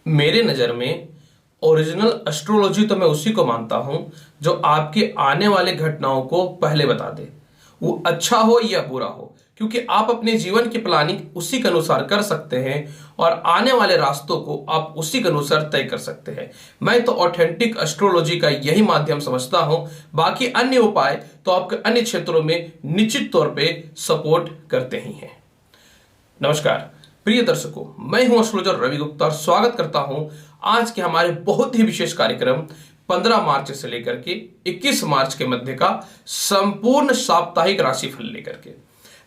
मेरे नज़र में ओरिजिनल एस्ट्रोलॉजी तो मैं उसी को मानता हूं जो आपके आने वाले घटनाओं को पहले बता दे, वो अच्छा हो या बुरा हो, क्योंकि आप अपने जीवन की प्लानिंग उसी के अनुसार कर सकते हैं और आने वाले रास्तों को आप उसी के अनुसार तय कर सकते हैं। मैं तो ऑथेंटिक एस्ट्रोलॉजी का यही माध्यम समझता हूं। बाकी अन्य उपाय तो आपके अन्य क्षेत्रों में निश्चित तौर पे सपोर्ट करते ही हैं। नमस्कार प्रिय दर्शकों, मैं हूं एस्ट्रोलॉजर रवि गुप्ता और स्वागत करता हूं आज के हमारे बहुत ही विशेष कार्यक्रम 15 मार्च से लेकर के 21 मार्च के मध्य का संपूर्ण साप्ताहिक राशिफल लेकर के।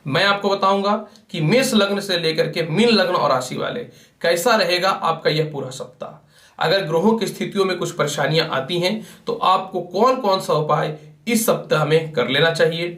मैं आपको बताऊंगा कि मेष लग्न से लेकर के मीन लग्न और राशि वाले कैसा रहेगा आपका यह पूरा सप्ताह। अगर ग्रहों की स्थितियों में कुछ परेशानियां आती हैं तो आपको कौन कौन सा उपाय इस सप्ताह में कर लेना चाहिए।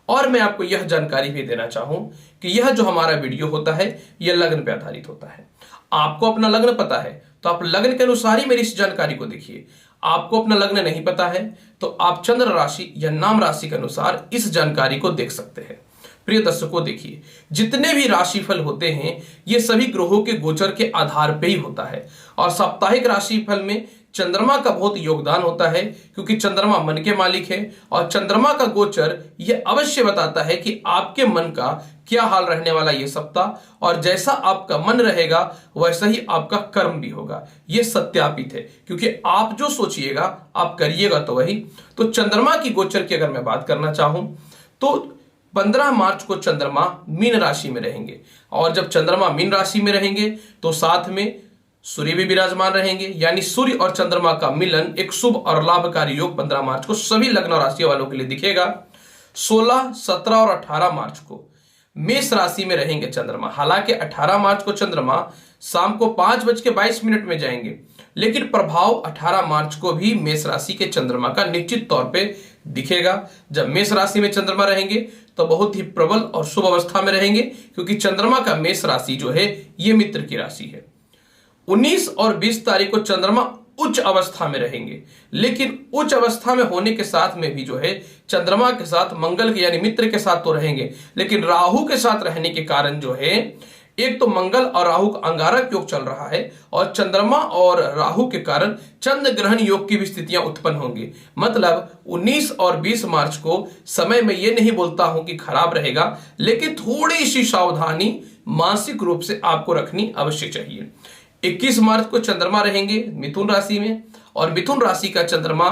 और मैं आपको यह जानकारी भी देना चाहूं कि यह जो हमारा वीडियो होता है यह लग्न पे आधारित होता है। आपको अपना लग्न पता है तो आप लग्न के अनुसार ही मेरी इस जानकारी को देखिए। आपको अपना लग्न नहीं पता है तो आप चंद्र राशि या नाम राशि के अनुसार इस जानकारी को देख सकते हैं। प्रिय दर्शकों, देखिए, जितने भी राशिफल होते हैं ये सभी ग्रहों के गोचर के आधार पर ही होता है और साप्ताहिक राशिफल में चंद्रमा का बहुत योगदान होता है, क्योंकि चंद्रमा मन के मालिक है और चंद्रमा का गोचर यह अवश्य बताता है कि आपके मन का क्या हाल रहने वाला ये सप्ताह, और जैसा आपका मन रहेगा वैसा ही आपका कर्म भी होगा। यह सत्यापित है, क्योंकि आप जो सोचिएगा आप करिएगा तो वही। तो चंद्रमा की गोचर की अगर मैं बात करना चाहूं तो 15 मार्च को चंद्रमा मीन राशि में रहेंगे, और जब चंद्रमा मीन राशि में रहेंगे तो साथ में सूर्य भी विराजमान रहेंगे, यानी सूर्य और चंद्रमा का मिलन एक शुभ और लाभकारी योग 15 मार्च को सभी लग्न और राशि वालों के लिए दिखेगा। 16, 17 और 18 मार्च को मेष राशि में रहेंगे चंद्रमा। हालांकि 18 मार्च को चंद्रमा शाम को 5:22 में जाएंगे, लेकिन प्रभाव 18 मार्च को भी मेष राशि के चंद्रमा का निश्चित तौर पे दिखेगा। जब मेष राशि में चंद्रमा रहेंगे तो बहुत ही प्रबल और शुभ अवस्था में रहेंगे, क्योंकि चंद्रमा का मेष राशि जो है ये मित्र की राशि है। 19 और 20 तारीख को चंद्रमा उच्च अवस्था में रहेंगे, लेकिन उच्च अवस्था में होने के साथ में भी जो है चंद्रमा के साथ मंगल के यानी मित्र के साथ तो रहेंगे, लेकिन राहु के साथ रहने के कारण जो है एक तो मंगल और राहु का अंगारक योग चल रहा है और चंद्रमा और राहु के कारण चंद्र ग्रहण योग की भी स्थितियां उत्पन्न होंगी। मतलब 19 और 20 मार्च को समय में यह नहीं बोलता हूं कि खराब रहेगा, लेकिन थोड़ी सी सावधानी मानसिक रूप से आपको रखनी अवश्य चाहिए। 21 मार्च को चंद्रमा रहेंगे मिथुन राशि में, और मिथुन राशि का चंद्रमा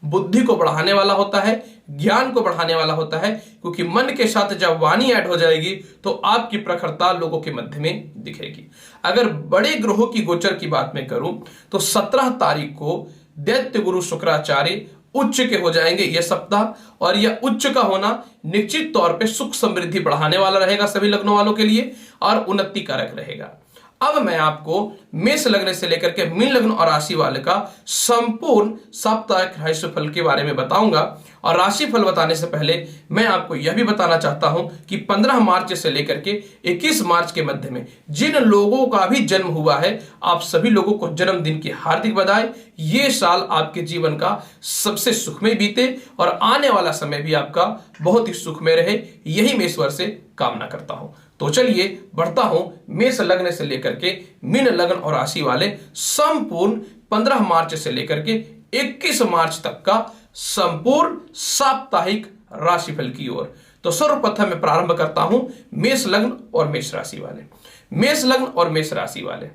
बुद्धि को बढ़ाने वाला होता है, ज्ञान को बढ़ाने वाला होता है, क्योंकि मन के साथ जब वाणी ऐड हो जाएगी तो आपकी प्रखरता लोगों के मध्य में दिखेगी। अगर बड़े ग्रहों की गोचर की बात मैं करूं तो 17 तारीख को दैत्य गुरु शुक्राचार्य उच्च के हो जाएंगे यह सप्ताह, और यह उच्च का होना निश्चित तौर पर सुख समृद्धि बढ़ाने वाला रहेगा सभी लग्नों वालों के लिए और उन्नति कारक रहेगा। अब मैं आपको मेष लग्न से लेकर के मीन लग्न और राशि वाले का संपूर्ण साप्ताहिक राशिफल के बारे में बताऊंगा, और राशिफल बताने से पहले मैं आपको यह भी बताना चाहता हूं कि 15 मार्च से लेकर के 21 मार्च के मध्य में जिन लोगों का भी जन्म हुआ है, आप सभी लोगों को जन्मदिन की हार्दिक बधाई। ये साल आपके जीवन का सबसे सुखमय बीते और आने वाला समय भी आपका बहुत ही सुखमय रहे, यही मैं ईश्वर से कामना करता हूं। तो चलिए बढ़ता हूं मेष लग्न से लेकर के मीन लग्न और राशि वाले संपूर्ण 15 मार्च से लेकर के 21 मार्च तक का संपूर्ण साप्ताहिक राशिफल की ओर। तो सर्वप्रथम मैं प्रारंभ करता हूं मेष लग्न और मेष राशि वाले। मेष लग्न और मेष राशि वाले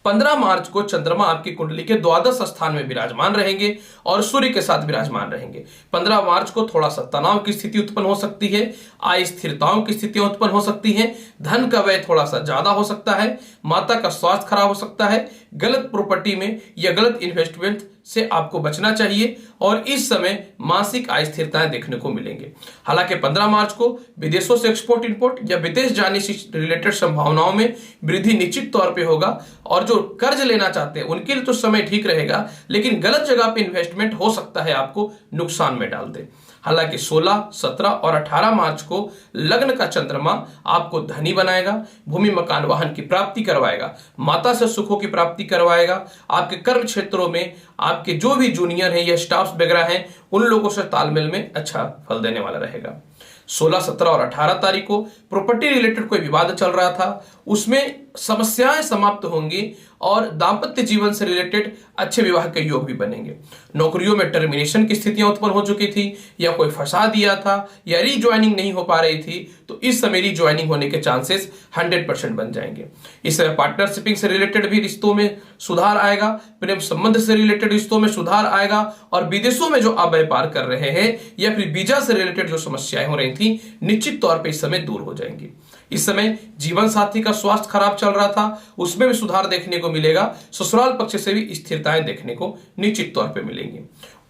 15 मार्च को चंद्रमा आपकी कुंडली के द्वादश स्थान में विराजमान रहेंगे और सूर्य के साथ विराजमान रहेंगे। 15 मार्च को थोड़ा सा तनाव की स्थिति उत्पन्न हो सकती है, अस्थिरताओं की स्थितियां उत्पन्न हो सकती हैं, धन का व्यय थोड़ा सा ज्यादा हो सकता है, माता का स्वास्थ्य खराब हो सकता है, गलत प्रॉपर्टी में या गलत इन्वेस्टमेंट से आपको बचना चाहिए, और इस समय मासिक अस्थिरताएं देखने को मिलेंगे। हालांकि 15 मार्च को विदेशों से एक्सपोर्ट इंपोर्ट या विदेश जाने से रिलेटेड संभावनाओं में वृद्धि निश्चित तौर पे होगा, और जो कर्ज लेना चाहते हैं उनके लिए तो समय ठीक रहेगा, लेकिन गलत जगह पे इन्वेस्टमेंट हो सकता है आपको नुकसान में डाल दे। हालांकि 16, 17 और 18 मार्च को लग्न का चंद्रमा आपको धनी बनाएगा, भूमि मकान वाहन की प्राप्ति करवाएगा, माता से सुखों की प्राप्ति करवाएगा। आपके कर्म क्षेत्रों में आपके जो भी जूनियर हैं या स्टाफ वगैरह हैं उन लोगों से तालमेल में अच्छा फल देने वाला रहेगा। 16, 17 और 18 तारीख को प्रॉपर्टी रिलेटेड कोई विवाद चल रहा था, उसमें समस्याएं समाप्त होंगी और दाम्पत्य जीवन से रिलेटेड अच्छे विवाह के योग भी बनेंगे। नौकरियों में टर्मिनेशन की स्थितियां उत्पन्न हो चुकी थी या कोई फंसा दिया था या रीज्वाइनिंग नहीं हो पा रही थी, तो इस समय रीज्वाइनिंग होने के चांसेस 100% बन जाएंगे। इस समय पार्टनरशिपिंग से रिलेटेड भी रिश्तों में सुधार आएगा, प्रेम संबंध से रिलेटेड रिश्तों में सुधार आएगा और विदेशों में जो आप व्यापार कर रहे हैं या फिर वीजा से रिलेटेड जो समस्याएं हो रही थी निश्चित तौर पर इस समय दूर हो जाएंगी। इस समय जीवन साथी का स्वास्थ्य खराब चल रहा था, उसमें भी सुधार देखने को मिलेगा। ससुराल पक्ष से भी स्थिरताएं देखने को निश्चित तौर पे मिलेंगी।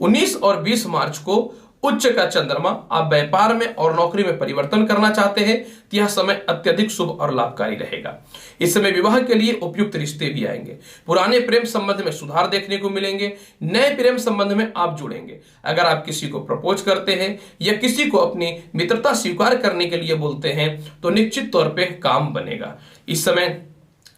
19 और 20 मार्च को उच्च का चंद्रमा आप व्यापार में और नौकरी में परिवर्तन करना चाहते हैं तो यह समय अत्यधिक शुभ और लाभकारी रहेगा। इस समय विवाह के लिए उपयुक्त रिश्ते भी आएंगे, पुराने प्रेम संबंध में सुधार देखने को मिलेंगे, नए प्रेम संबंध में आप जुड़ेंगे। अगर आप किसी को प्रपोज करते हैं या किसी को अपनी मित्रता स्वीकार करने के लिए बोलते हैं तो निश्चित तौर पर काम बनेगा। इस समय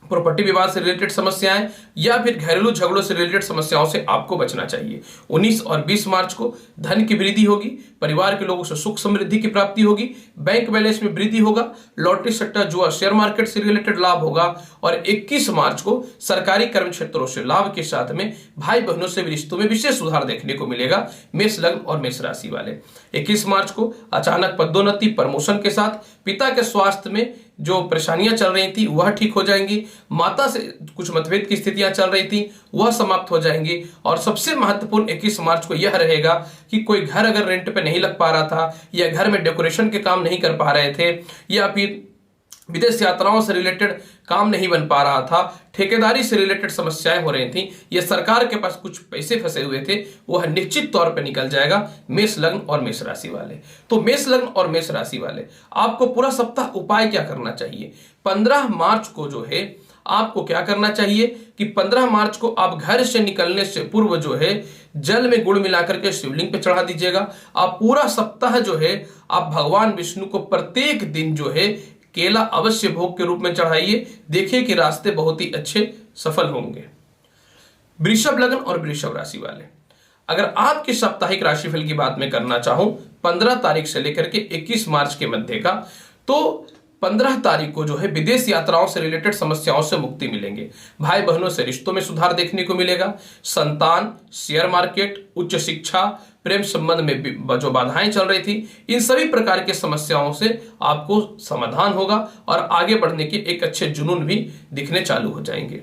प्रॉपर्टी विवाद से रिलेटेड समस्याएं या फिर घरेलू झगड़ों से रिलेटेड समस्याओं से आपको बचना चाहिए। 19 और 20 मार्च को धन की वृद्धि होगी, परिवार के लोगों से सुख समृद्धि की प्राप्ति होगी, बैंक बैलेंस में वृद्धि होगा, लॉटरी सट्टा जुआ शेयर मार्केट से रिलेटेड लाभ होगा और 21 मार्च को सरकारी कर्म क्षेत्रों से लाभ के साथ में भाई बहनों से भी रिश्तों में विशेष सुधार देखने को मिलेगा मेष लग्न और मेष राशि वाले। 21 मार्च को अचानक पदोन्नति प्रमोशन के साथ पिता के स्वास्थ्य में जो परेशानियां चल रही थी वह ठीक हो जाएंगी, माता से कुछ मतभेद की स्थितियां चल रही थी वह समाप्त हो जाएंगी और सबसे महत्वपूर्ण 21 मार्च को यह रहेगा कि कोई घर अगर रेंट पे नहीं लग पा रहा था या घर में डेकोरेशन के काम नहीं कर पा रहे थे या फिर विदेश यात्राओं से रिलेटेड काम नहीं बन पा रहा था, ठेकेदारी से रिलेटेड समस्याएं हो रही थी या सरकार के पास कुछ पैसे फंसे हुए थे, वह निश्चित तौर पे निकल जाएगा मेष लग्न और मेष राशि वाले। तो मेष लग्न और मेष राशि वाले आपको पूरा सप्ताह उपाय क्या करना चाहिए? 15 मार्च को जो है आपको क्या करना चाहिए कि 15 मार्च को आप घर से निकलने से पूर्व जो है जल में गुड़ मिलाकर के शिवलिंग पे चढ़ा दीजिएगा। आप पूरा सप्ताह जो है आप भगवान विष्णु को प्रत्येक दिन जो है केला अवश्य भोग के रूप में चढ़ाइए, देखिए कि रास्ते बहुत ही अच्छे सफल होंगे। वृषभ लग्न और वृषभ राशि वाले, अगर आपकी साप्ताहिक राशिफल की बात मैं करना चाहूं 15 तारीख से लेकर के 21 मार्च के मध्य का, तो 15 तारीख को जो है विदेश यात्राओं से रिलेटेड समस्याओं से मुक्ति मिलेंगे, भाई बहनों से रिश्तों में सुधार देखने को मिलेगा, संतान, शेयर मार्केट, उच्च शिक्षा, प्रेम संबंध में जो बाधाएं चल रही थी इन सभी प्रकार की समस्याओं से आपको समाधान होगा और आगे बढ़ने के एक अच्छे जुनून भी दिखने चालू हो जाएंगे।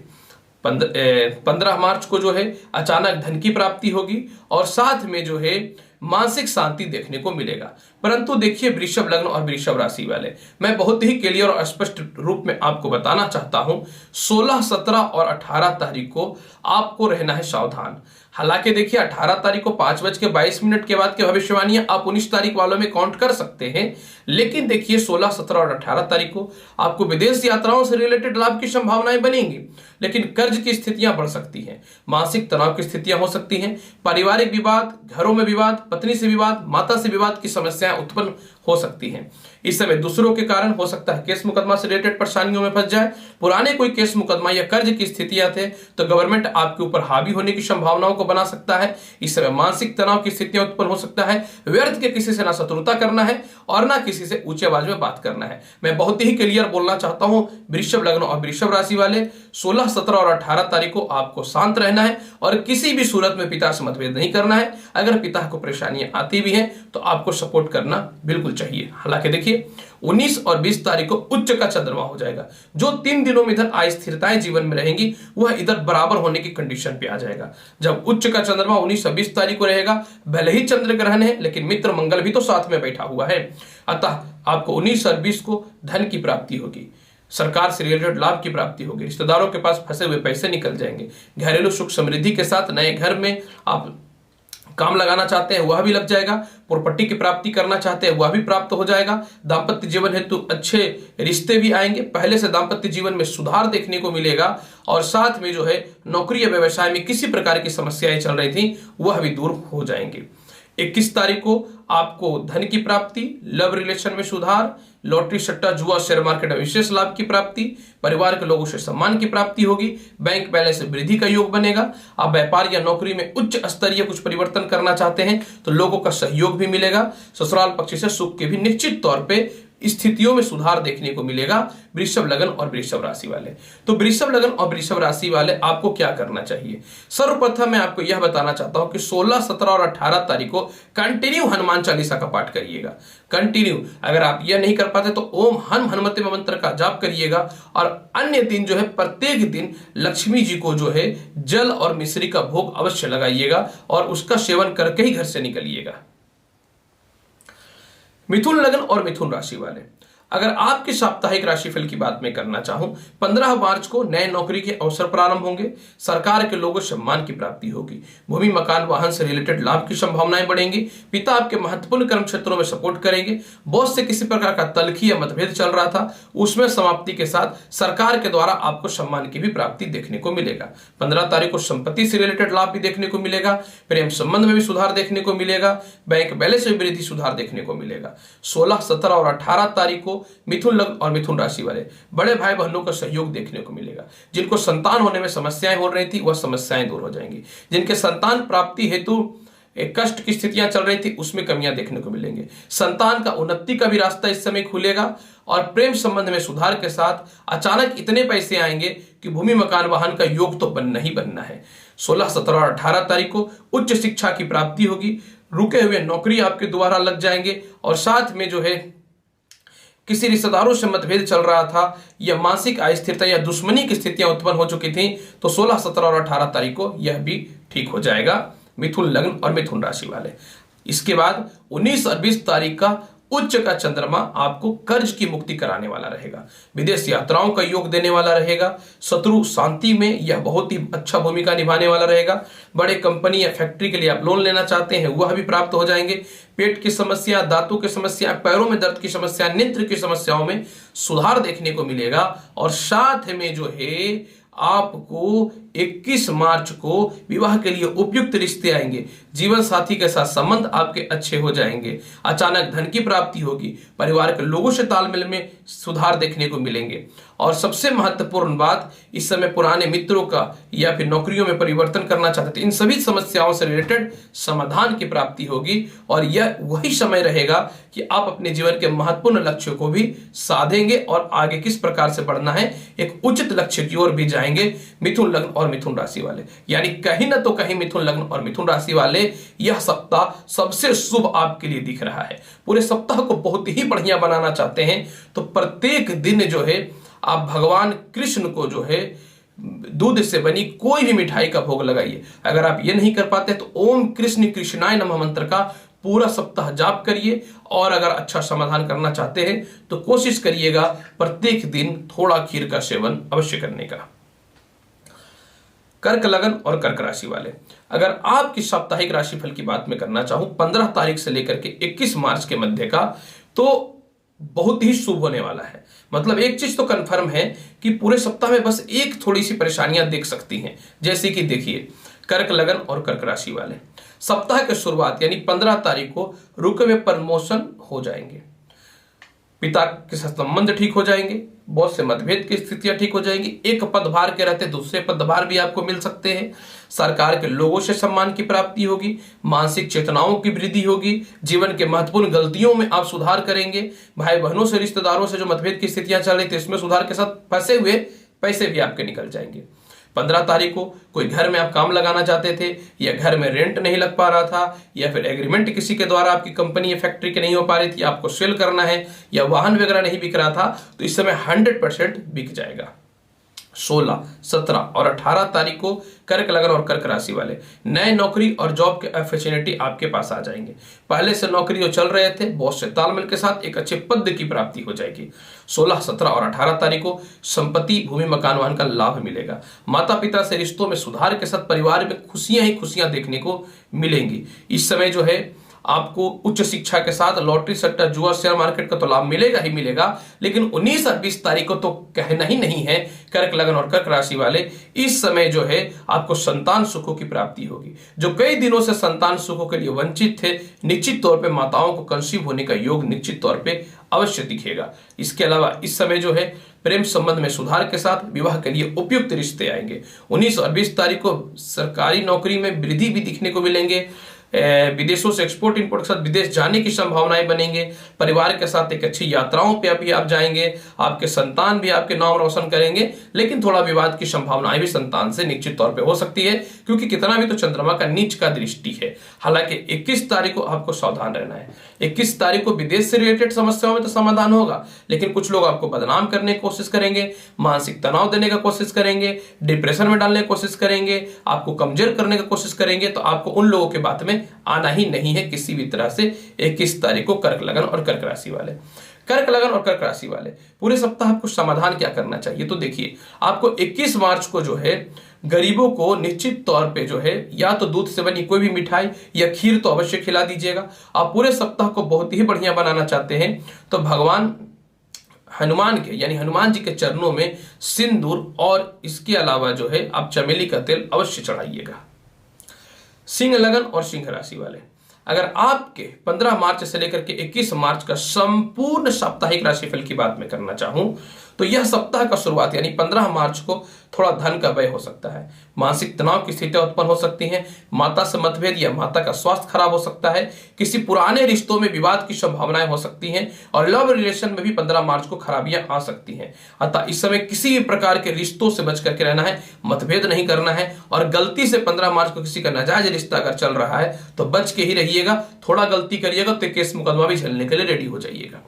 15 मार्च को जो है अचानक धन की प्राप्ति होगी और साथ में जो है मानसिक शांति देखने को मिलेगा। परंतु देखिए वृषभ लग्न और वृषभ राशि वाले, मैं बहुत ही क्लियर और स्पष्ट रूप में आपको बताना चाहता हूं 16, 17 और 18 तारीख को आपको रहना है सावधान। हालांकि देखिए 18 तारीख को 5:22 के बाद की भविष्यवाणियां आप 19 तारीख वालों में काउंट कर सकते हैं, लेकिन देखिए 16, 17 और 18 तारीख को आपको विदेश यात्राओं से रिलेटेड लाभ की संभावनाएं बनेंगी, लेकिन कर्ज की स्थितियां बढ़ सकती हैं, मानसिक तनाव की स्थितियां हो सकती हैं, पारिवारिक विवाद, घरों में विवाद, पत्नी से विवाद, माता से विवाद की समस्याएं उत्पन्न हो सकती हैं। इस समय दूसरों के कारण हो सकता है केस मुकदमा से रिलेटेड परेशानियों में फंस जाए, पुराने कोई केस मुकदमा या कर्ज की स्थितियां थे तो गवर्नमेंट आपके ऊपर हावी होने की संभावनाओं को बना सकता है। इस समय मानसिक तनाव की स्थितियां उत्पन्न हो सकता है, व्यर्थ के किसी से ना शत्रुता करना है और ना किसी से ऊंची आवाज में बात करना है। मैं बहुत ही क्लियर बोलना चाहता हूं वृषभ लग्न और वृषभ राशि वाले 16, 17 और 18 तारीख को आपको शांत रहना है और किसी भी सूरत में पिता से मतभेद नहीं करना है। अगर पिता को परेशानियां आती भी हैं तो आपको सपोर्ट करना बिल्कुल चाहिए। हालांकि देखिए 19 और 20 तारीख को उच्च का चंद्रमा हो जाएगा, जो 3 दिनों में इधर अस्थिरताएं जीवन में रहेंगी वह इधर बराबर होने की कंडीशन पे आ जाएगा। जब उच्च का चंद्रमा 19 और 20 तारीख को रहेगा, भले ही चंद्र ग्रहण है लेकिन मित्र मंगल भी तो साथ में बैठा हुआ है, अतः आपको 19 और 20 को धन की प्राप्ति होगी, सरकार से रिलेटेड लाभ की प्राप्ति होगी, रिश्तेदारों के पास फंसे हुए पैसे निकल जाएंगे, घरेलू सुख समृद्धि के साथ नए घर में आप काम लगाना चाहते हैं वह भी लग जाएगा, प्रॉपर्टी की प्राप्ति करना चाहते हैं वह भी प्राप्त हो जाएगा, दाम्पत्य जीवन हेतु अच्छे रिश्ते भी आएंगे, पहले से दाम्पत्य जीवन में सुधार देखने को मिलेगा और साथ में जो है नौकरी या व्यवसाय में किसी प्रकार की समस्याएं चल रही थी वह भी दूर हो जाएंगी। 21 तारीख को आपको धन की प्राप्ति, लव रिलेशन में सुधार, लॉटरी सट्टा जुआ शेयर मार्केट में विशेष लाभ की प्राप्ति, परिवार के लोगों से सम्मान की प्राप्ति होगी, बैंक बैलेंस से वृद्धि का योग बनेगा। आप व्यापार या नौकरी में उच्च स्तरीय कुछ परिवर्तन करना चाहते हैं तो लोगों का सहयोग भी मिलेगा, ससुराल पक्ष से सुख के भी निश्चित तौर पे स्थितियों में सुधार देखने को मिलेगा वृषभ लग्न और वृषभ राशि वाले। तो वृषभ लग्न और वृषभ राशि वाले आपको क्या करना चाहिए? सर्वप्रथम मैं आपको यह बताना चाहता हूं कि 16, 17 और 18 तारीख को कंटिन्यू हनुमान चालीसा का पाठ करिएगा। कंटिन्यू, अगर आप यह नहीं कर पाते तो ओम हन हनुमते मंत्र का जाप करिएगा। और अन्य दिन जो है प्रत्येक दिन लक्ष्मी जी को जो है जल और मिश्री का भोग अवश्य लगाइएगा और उसका सेवन करके ही घर से निकलिएगा। मिथुन लग्न और मिथुन राशि वाले, अगर आपके साप्ताहिक राशिफल की बात मैं करना चाहूं, 15 मार्च को नए नौकरी के अवसर प्रारंभ होंगे, सरकार के लोगों से सम्मान की प्राप्ति होगी, भूमि मकान वाहन से रिलेटेड लाभ की संभावनाएं बढ़ेंगी, पिता आपके महत्वपूर्ण कर्म क्षेत्रों में सपोर्ट करेंगे, बॉस से किसी प्रकार का तल्खी या मतभेद चल रहा था उसमें समाप्ति के साथ सरकार के द्वारा आपको सम्मान की भी प्राप्ति देखने को मिलेगा। 15 तारीख को संपत्ति से रिलेटेड लाभ भी देखने को मिलेगा, प्रेम संबंध में भी सुधार देखने को मिलेगा, बैंक बैलेंस में वृद्धि सुधार देखने को मिलेगा। 16, 17 और 18 तारीख को मिथुन लग्न और मिथुन राशि वाले बड़े भाई बहनों का सहयोग देखने को मिलेगा। जिनको संतान होने में समस्याएं हो रही थी वह समस्याएं दूर हो जाएंगी। जिनके संतान प्राप्ति हेतु एक कष्ट की स्थितियां चल रही थी उसमें कमियां देखने को मिलेंगे। संतान का उन्नति का भी रास्ता इस समय खुलेगा और प्रेम संबंध में सुधार के साथ अचानक इतने पैसे आएंगे कि भूमि मकान वाहन का योग तो बनना ही बनना है। 16, 17 और 18 तारीख को उच्च शिक्षा की प्राप्ति होगी, रुके हुए नौकरी आपके द्वारा लग जाएंगे और साथ में जो है किसी रिश्तेदारों से मतभेद चल रहा था या मानसिक अस्थिरता या दुश्मनी की स्थितियां उत्पन्न हो चुकी थी तो 16, 17 और 18 तारीख को यह भी ठीक हो जाएगा मिथुन लग्न और मिथुन राशि वाले। इसके बाद 19 और 20 तारीख का उच्च का चंद्रमा आपको कर्ज की मुक्ति कराने वाला रहेगा, विदेश यात्राओं का योग देने वाला रहेगा, शत्रु शांति में यह बहुत ही अच्छा भूमिका निभाने वाला रहेगा। बड़े कंपनी या फैक्ट्री के लिए आप लोन लेना चाहते हैं वह भी प्राप्त हो जाएंगे। पेट की समस्या, दांतों की समस्या, पैरों में दर्द की समस्या, नेत्र की समस्याओं में सुधार देखने को मिलेगा और साथ में जो है आपको 21 मार्च को विवाह के लिए उपयुक्त रिश्ते आएंगे, जीवन साथी के साथ संबंध आपके अच्छे हो जाएंगे, अचानक धन की प्राप्ति होगी, परिवार के लोगों से तालमेल में सुधार देखने को मिलेंगे और सबसे महत्वपूर्ण बात, इस समय पुराने मित्रों का या फिर नौकरियों में परिवर्तन करना चाहते थे इन सभी समस्याओं से रिलेटेड समाधान की प्राप्ति होगी और यह वही समय रहेगा कि आप अपने जीवन के महत्वपूर्ण लक्ष्यों को भी साधेंगे और आगे किस प्रकार से बढ़ना है एक उचित लक्ष्य की ओर भी जाएंगे मिथुन लग्न और मिथुन राशि वाले। यानी कहीं ना तो कहीं मिथुन लग्न और मिथुन राशि वाले यह सप्ताह सबसे शुभ आपके लिए दिख रहा है। पूरे सप्ताह को बहुत ही बढ़िया बनाना चाहते हैं तो प्रत्येक दिन जो है आप भगवान कृष्ण को जो है दूध से बनी कोई भी मिठाई का भोग लगाइए। अगर आप ये नहीं कर पाते तो ओम कृष्ण कृष्णाय नमः मंत्र का पूरा सप्ताह जाप करिए और अगर अच्छा समाधान करना चाहते हैं तो कोशिश करिएगा प्रत्येक दिन थोड़ा खीर का सेवन अवश्य करने का। कर्क लग्न और कर्क राशि वाले, अगर आपकी साप्ताहिक राशिफल की बात मैं करना चाहूं 15 तारीख से लेकर के 21 मार्च के मध्य का, तो बहुत ही शुभ होने वाला है। मतलब एक चीज तो कंफर्म है कि पूरे सप्ताह में बस एक थोड़ी सी परेशानियां देख सकती हैं। जैसे कि देखिए कर्क लग्न और कर्क राशि वाले सप्ताह की शुरुआत यानी 15 तारीख को रुके हुए प्रमोशन हो जाएंगे, पिता के साथ संबंध ठीक हो जाएंगे, बॉस से मतभेद की स्थितियां ठीक हो जाएंगी, एक पदभार के रहते दूसरे पदभार भी आपको मिल सकते हैं, सरकार के लोगों से सम्मान की प्राप्ति होगी, मानसिक चेतनाओं की वृद्धि होगी, जीवन के महत्वपूर्ण गलतियों में आप सुधार करेंगे, भाई बहनों से रिश्तेदारों से जो मतभेद की स्थितियां चल रही थी इसमें सुधार के साथ फंसे हुए पैसे भी आपके निकल जाएंगे। 15 तारीख को कोई घर में आप काम लगाना चाहते थे या घर में रेंट नहीं लग पा रहा था या फिर एग्रीमेंट किसी के द्वारा आपकी कंपनी या फैक्ट्री की नहीं हो पा रही थी, आपको सेल करना है या वाहन वगैरह नहीं बिक रहा था तो इस समय 100% बिक जाएगा। 16, 17 और 18 तारीख को कर्क लग्न और कर्क राशि वाले नए नौकरी और जॉब के अपॉर्चुनिटी आपके पास आ जाएंगे। पहले से नौकरी जो चल रहे थे बॉस से तालमेल के साथ एक अच्छे पद की प्राप्ति हो जाएगी। 16, 17 और 18 तारीख को संपत्ति भूमि मकान वाहन का लाभ मिलेगा। माता पिता से रिश्तों में सुधार के साथ परिवार में खुशियां ही खुशियां देखने को मिलेंगी। इस समय जो है आपको उच्च शिक्षा के साथ लॉटरी सट्टा जुआ शेयर मार्केट का तो लाभ मिलेगा ही मिलेगा, लेकिन 19 और 20 तारीख को तो कहना ही नहीं है कर्क लग्न और कर्क राशि वाले इस समय जो है आपको संतान सुखों की प्राप्ति होगी। जो कई दिनों से संतान सुखों के लिए वंचित थे निश्चित तौर पे माताओं को कंसीव होने का योग निश्चित तौर पे अवश्य दिखेगा। इसके अलावा इस समय जो है प्रेम संबंध में सुधार के साथ विवाह के लिए उपयुक्त रिश्ते आएंगे। 19 और 20 तारीख को सरकारी नौकरी में वृद्धि भी दिखने को मिलेंगे, विदेशों से एक्सपोर्ट इंपोर्ट के साथ विदेश जाने की संभावनाएं बनेंगे। परिवार के साथ एक अच्छी यात्राओं पे अभी आप जाएंगे। आपके संतान भी आपके नाम रोशन करेंगे, लेकिन थोड़ा विवाद की संभावनाएं भी संतान से निश्चित तौर पे हो सकती है, क्योंकि कितना भी तो चंद्रमा का नीच का दृष्टि है। हालांकि 21 तारीख को आपको सावधान रहना है। 21 तारीख को विदेश से रिलेटेड समस्याओं में तो समाधान होगा, लेकिन कुछ लोग आपको बदनाम करने की कोशिश करेंगे, मानसिक तनाव देने का कोशिश करेंगे, डिप्रेशन में डालने की कोशिश करेंगे, आपको कमजोर करने की कोशिश करेंगे। तो आपको उन लोगों के बात में आना ही नहीं है किसी भी तरह से। 21 तारीख को कर्क लगन और कर्क राशि वाले, कर्क लगन और कर्क राशि वाले पूरे सप्ताह आपको समाधान क्या करना चाहिए? तो देखिए, आपको 21 मार्च को जो है गरीबों को निश्चित तौर पे जो है या तो दूध से बनी कोई भी मिठाई या खीर तो अवश्य खिला दीजिएगा। आप पूरे सप्ताह को बहुत ही बढ़िया बनाना चाहते हैं तो भगवान हनुमान के यानी हनुमान जी के चरणों में सिंदूर और इसके अलावा जो है आप चमेली का तेल अवश्य चढ़ाइएगा। सिंह लगन और सिंह राशि वाले, अगर आपके 15 मार्च से लेकर के 21 मार्च का संपूर्ण साप्ताहिक राशिफल की बात मैं करना चाहूं तो यह सप्ताह का शुरुआत यानी 15 मार्च को थोड़ा धन का व्यय हो सकता है, मानसिक तनाव की स्थितियां उत्पन्न हो सकती हैं, माता से मतभेद या माता का स्वास्थ्य खराब हो सकता है, किसी पुराने रिश्तों में विवाद की संभावनाएं हो सकती हैं और लव रिलेशन में भी 15 मार्च को खराबियां आ सकती हैं। अतः इस समय किसी भी प्रकार के रिश्तों से बच करके रहना है, मतभेद नहीं करना है। और गलती से 15 मार्च को किसी का नाजायज रिश्ता अगर चल रहा है तो बच के ही रहिएगा। थोड़ा गलती करिएगा तो केस मुकदमा भी झेलने के लिए रेडी हो जाइएगा।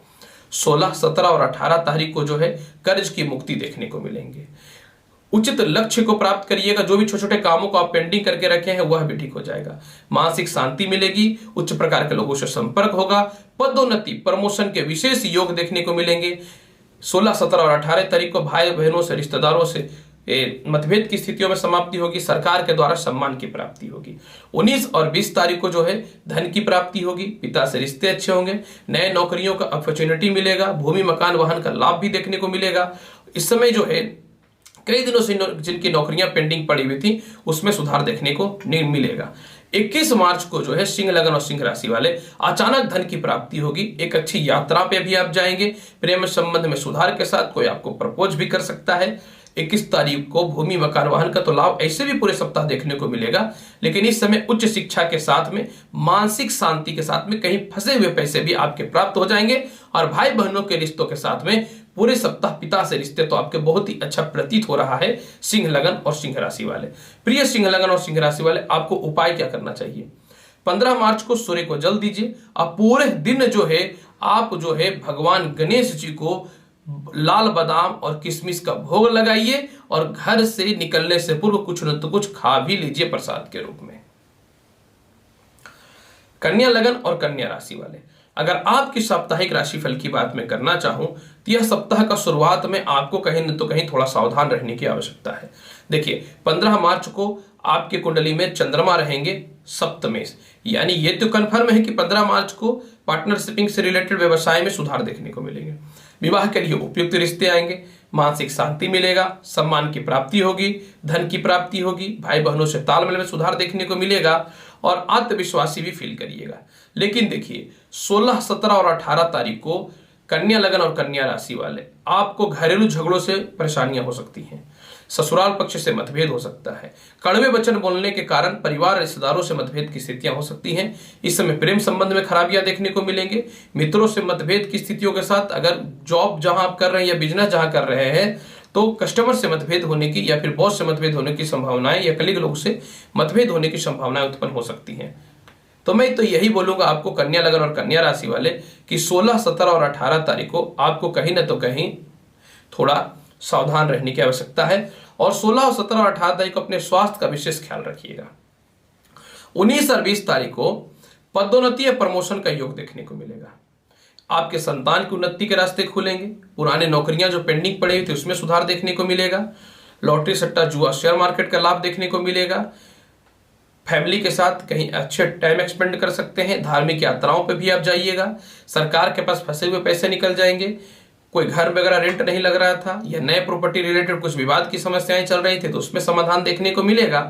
16, 17 और 18 तारीख को जो है कर्ज की मुक्ति देखने को मिलेंगे। उचित लक्ष्य को प्राप्त करिएगा। जो भी छोटे छोटे कामों को आप पेंडिंग करके रखे हैं वह भी ठीक हो जाएगा। मानसिक शांति मिलेगी, उच्च प्रकार के लोगों से संपर्क होगा, पदोन्नति प्रमोशन के विशेष योग देखने को मिलेंगे। 16, 17 और 18 तारीख को भाई बहनों से रिश्तेदारों से मतभेद की स्थितियों में समाप्ति होगी। सरकार के द्वारा सम्मान की प्राप्ति होगी। 19 और 20 तारीख को जो है धन की प्राप्ति होगी, पिता से रिश्ते अच्छे होंगे, नए नौकरियों का अपॉर्चुनिटी मिलेगा, भूमि मकान वाहन का लाभ भी देखने को मिलेगा। इस समय जो है कई दिनों से जिनकी नौकरियां पेंडिंग पड़ी हुई थी उसमें सुधार देखने को नहीं मिलेगा। 21 मार्च को जो है सिंह लगन और सिंह राशि वाले अचानक धन की प्राप्ति होगी। एक अच्छी यात्रा पे भी आप जाएंगे। प्रेम संबंध में सुधार के साथ कोई आपको प्रपोज भी कर सकता है। 21 तारीख को भूमि मकान वाहन का तो लाभ ऐसे भी पूरे सप्ताह देखने को मिलेगा, लेकिन इस समय उच्च शिक्षा के साथ में मानसिक शांति के साथ में कहीं फंसे हुए पैसे भी आपके प्राप्त हो जाएंगे। और भाई बहनों के रिश्तों के साथ में पूरे सप्ताह पिता से रिश्ते तो आपके बहुत ही अच्छा प्रतीत हो रहा है। सिंह लगन और सिंह राशि वाले, प्रिय सिंह लगन और सिंह राशि वाले, आपको उपाय क्या करना चाहिए? 15 मार्च को सूर्य को जल दीजिए। आप पूरे दिन जो है आप जो है भगवान गणेश जी को लाल बादाम और किशमिश का भोग लगाइए और घर से निकलने से पूर्व कुछ न तो कुछ खा भी लीजिए प्रसाद के रूप में। कन्या लगन और कन्या राशि वाले, अगर आपकी साप्ताहिक राशिफल की बात मैं करना चाहूं तो यह सप्ताह का शुरुआत में आपको कहीं न तो कहीं थोड़ा सावधान रहने की आवश्यकता है। देखिए, 15 मार्च को आपके कुंडली में चंद्रमा रहेंगे सप्तमें, यानी ये तो कंफर्म है कि 15 मार्च को पार्टनरशिपिंग से रिलेटेड व्यवसाय में सुधार देखने को मिलेंगे। विवाह के लिए उपयुक्त रिश्ते आएंगे, मानसिक शांति मिलेगा, सम्मान की प्राप्ति होगी, धन की प्राप्ति होगी, भाई बहनों से तालमेल में सुधार देखने को मिलेगा और आत्मविश्वासी भी फील करिएगा। लेकिन देखिए, 16, 17 और 18 तारीख को कन्या लगन और कन्या राशि वाले आपको घरेलू झगड़ों से परेशानियां हो सकती हैं, ससुराल पक्ष से मतभेद हो सकता है, कड़वे वचन बोलने के कारण परिवार रिश्तेदारों से मतभेद की स्थितियां हो सकती हैं। इस समय प्रेम संबंध में खराबियां देखने को मिलेंगे। मित्रों से मतभेद की स्थितियों के साथ अगर जॉब जहां आप कर रहे हैं या बिजनेस जहां कर रहे हैं तो कस्टमर से मतभेद होने की या फिर बॉस से मतभेद होने की संभावनाएं या कलीग लोगों से मतभेद होने की संभावनाएं उत्पन्न हो सकती हैं। तो मैं तो यही बोलूंगा आपको कन्या लगन और कन्या राशि वाले कि 16, 17 और 18 तारीख को आपको कहीं ना तो कहीं थोड़ा सावधान रहने की आवश्यकता है और 16, 17 और 18 तारीख को अपने स्वास्थ्य का विशेष ख्याल रखिएगा। 19 और 20 तारीख को पदोन्नति या प्रमोशन का योग देखने को मिलेगा। आपके संतान की उन्नति के रास्ते खुलेंगे। पुराने नौकरियां जो पेंडिंग पड़ी हुई थी उसमें सुधार देखने को मिलेगा। लॉटरी, सट्टा, जुआ, शेयर मार्केट का लाभ देखने को मिलेगा। फैमिली के साथ कहीं अच्छे टाइम एक्सपेंड कर सकते हैं। धार्मिक यात्राओं पे भी आप जाइएगा। सरकार के पास फंसे हुए पैसे निकल जाएंगे। कोई घर वगैरह रेंट नहीं लग रहा था या नए प्रॉपर्टी रिलेटेड कुछ विवाद की समस्याएं चल रही थी तो उसमें समाधान देखने को मिलेगा।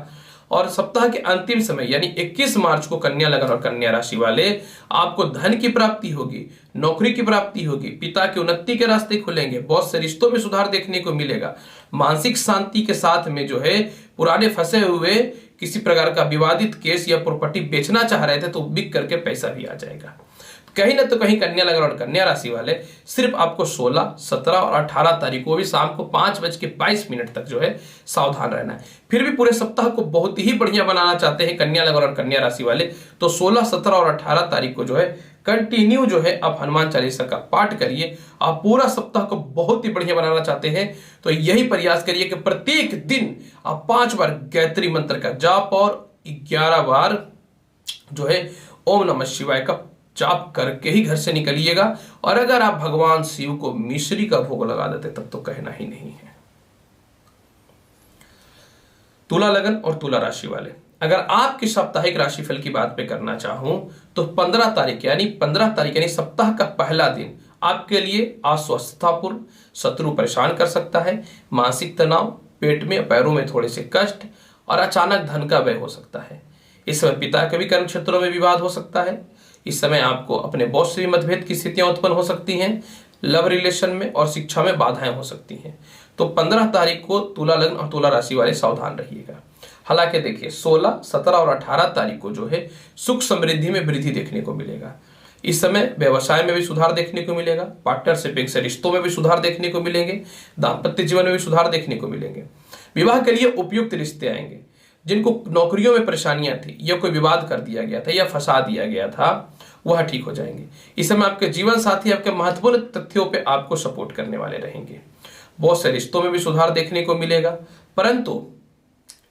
और सप्ताह के अंतिम समय यानी 21 मार्च को कन्या लगन और कन्या राशि वाले आपको धन की प्राप्ति होगी, नौकरी की प्राप्ति होगी, पिता की उन्नति के रास्ते खुलेंगे, बहुत से रिश्तों में सुधार देखने को मिलेगा, मानसिक शांति के साथ में जो है पुराने फंसे हुए किसी प्रकार का विवादित केस या प्रॉपर्टी बेचना चाह रहे थे तो बिक करके पैसा भी आ जाएगा। कहीं ना तो कहीं कन्या लगन और कन्या राशि वाले सिर्फ आपको 16, 17 और 18 तारीख को भी शाम को 5:22 तक जो है सावधान रहना है। फिर भी पूरे सप्ताह को बहुत ही बढ़िया बनाना चाहते हैं कन्या लगन और कन्या राशि वाले तो 16, 17 और 18 तारीख को जो है कंटिन्यू जो है आप हनुमान चालीसा का पाठ करिए। आप पूरा सप्ताह को बहुत ही बढ़िया बनाना चाहते हैं तो यही प्रयास करिए कि प्रत्येक दिन आप 5 बार गायत्री मंत्र का जाप और 11 बार जो है ओम नमः शिवाय का जाप करके ही घर से निकलिएगा। और अगर आप भगवान शिव को मिश्री का भोग लगा देते तब तो कहना ही नहीं है। तुला लगन और तुला राशि वाले, अगर आपकी साप्ताहिक राशिफल की बात पे करना चाहूं तो 15 तारीख यानी सप्ताह का पहला दिन आपके लिए अस्वस्थतापूर्ण, शत्रु परेशान कर सकता है, मानसिक तनाव, पेट में पैरों में थोड़े से कष्ट और अचानक धन का व्यय हो सकता है। इस समय पिता के भी कर्म क्षेत्रों में विवाद हो सकता है। इस समय आपको अपने बॉस से मतभेद की स्थितियां उत्पन्न हो सकती हैं, लव रिलेशन में और शिक्षा में बाधाएं हो सकती हैं। तो 15 तारीख को तुला लग्न और तुला राशि वाले सावधान रहिएगा। हालांकि देखिए 16, 17 और 18 तारीख को जो है सुख समृद्धि में वृद्धि देखने को मिलेगा। इस समय व्यवसाय में भी सुधार देखने को मिलेगा, पार्टनरशिप से रिश्तों में भी सुधार देखने को मिलेंगे, दाम्पत्य जीवन में भी सुधार देखने को मिलेंगे। विवाह के लिए उपयुक्त रिश्ते आएंगे। जिनको नौकरियों में परेशानियां थी या कोई विवाद कर दिया गया था या फंसा दिया गया था वह ठीक हो जाएंगे। इस समय आपके जीवन साथी आपके महत्वपूर्ण तथ्यों पे आपको सपोर्ट करने वाले रहेंगे। बहुत से रिश्तों में भी सुधार देखने को मिलेगा, परंतु